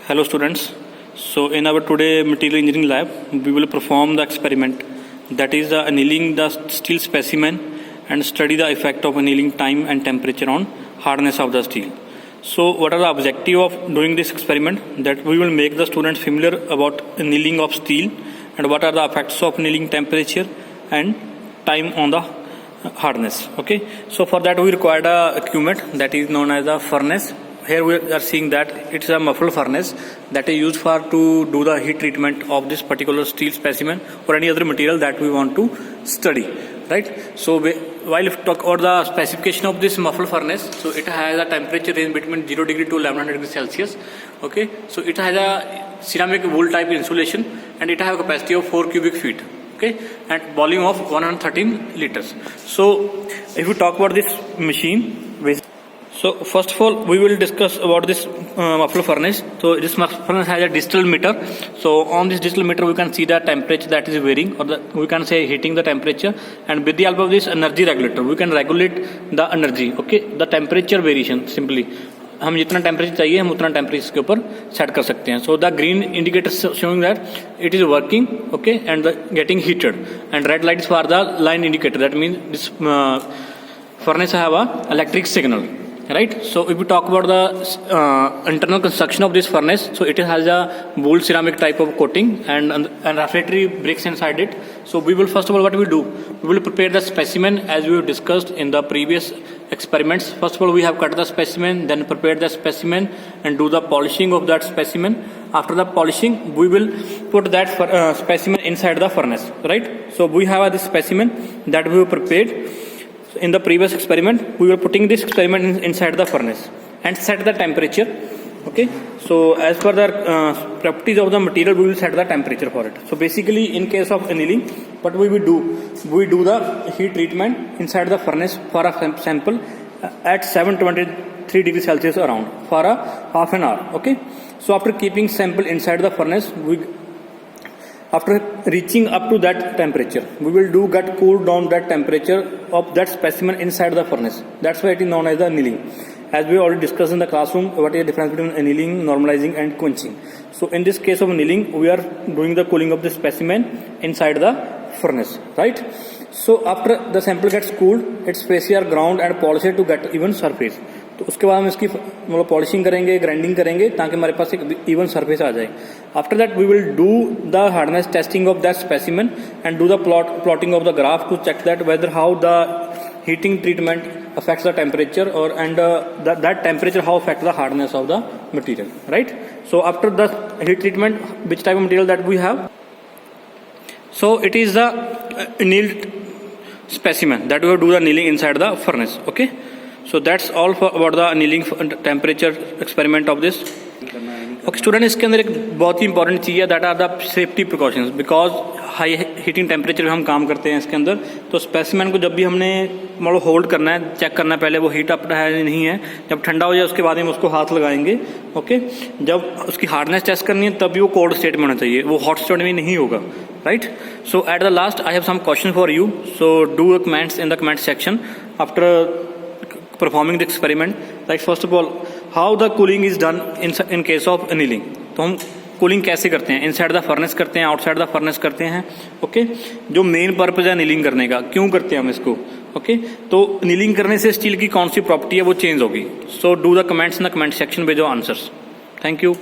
Hello students. So in our today material engineering lab, we will perform the experiment, that is annealing the steel specimen and study the effect of annealing time and temperature on hardness of the steel. So what are the objective of doing this experiment? That we will make the students familiar about annealing of steel and what are the effects of annealing temperature and time on the hardness. Okay. So for that we require the equipment that is known as the furnace. Here we are seeing that it's a muffled furnace that is used for to do the heat treatment of this particular steel specimen or any other material that we want to study, right? So while we talk about the specification of this muffled furnace, so it has a temperature range between 0 degree to 1100 degrees Celsius. Okay, so it has a ceramic wool type insulation and it has a capacity of 4 cubic feet. Okay, and volume of 113 liters. So if we talk about this machine, so first of all, we will discuss about this muffled furnace. So this muffled furnace has a digital meter. So on this digital meter, we can see the temperature that is varying, or we can say heating the temperature. And with the help of this energy regulator, we can regulate the energy. Okay, the temperature variation simply. हम जितना temperature चाहिए हम उतना temperature इसके ऊपर set कर सकते हैं. So the green indicator showing that it is working, okay, and getting heated, and red light for the line indicator, that mean this furnace have a electric signal, right? So if we talk about the internal construction of this furnace, so it has a wool ceramic type of coating and refractory bricks inside it. So we will first of all, what we do, we will prepare the specimen as we have discussed in the previous experiments. First of all, we have cut the specimen, then prepared the specimen and do the polishing of that specimen. After the polishing, we will put that specimen inside the furnace, right? So we have this specimen that we have prepared in the previous experiment. We were putting this experiment inside the furnace and set the temperature. Okay, so as per the properties of the material, we will set the temperature for it. So basically, in case of annealing, what we will do, we do the heat treatment inside the furnace for a sample at 723 degrees Celsius around for a half an hour. Okay, so after keeping sample inside the furnace, after reaching up to that temperature, we will get cool down that temperature of that specimen inside the furnace. That's why it is known as the annealing. As we already discussed in the classroom, what is the difference between annealing, normalizing and quenching. So in this case of annealing, we are doing the cooling of the specimen inside the furnace, right? So after the sample gets cooled, its faces are ground and polished to get even surface. तो उसके बाद हम इसकी मतलब polishing करेंगे, grinding करेंगे ताकि हमारे पास एक इवन सरफेस आ जाए. After that we will do the hardness testing of that specimen and do the plotting of the graph to check that whether how the heating treatment affects the temperature and that temperature how affects the hardness of the material, right? So after the heat treatment, which type of material that we have? So it is the annealed specimen that we will do the annealing inside the furnace. Okay, so that's all about the annealing temperature experiment of this. Okay, student, इसके अंदर एक बहुत ही important चीज़ है, that are the safety precautions. Because high heating temperature में हम काम करते हैं इसके अंदर, तो स्पेसिमेन को जब भी हमने मतलब होल्ड करना है, चेक करना है पहले वो हीट अप है या नहीं है. जब ठंडा हो जाए उसके बाद हम उसको हाथ लगाएंगे. ओके, जब उसकी हार्डनेस टेस्ट करनी है तभी वो कोल्ड स्टेट में होना चाहिए, वो हॉट स्टेट में नहीं होगा, right? So at the last I have some question for you, so do comments in the comment section after performing the experiment. Like first of all, how the cooling is done in case of annealing. तो हम cooling कैसे करते हैं? Inside the furnace करते हैं, outside the furnace करते हैं. Okay, जो मेन पर्पज है अनीलिंग करने का, क्यों करते हैं हम इसको? ओके, तो अनीलिंग करने से स्टील की कौन सी प्रॉपर्टी है वो चेंज होगी. So do the comments in the comment section with your answers. Thank you.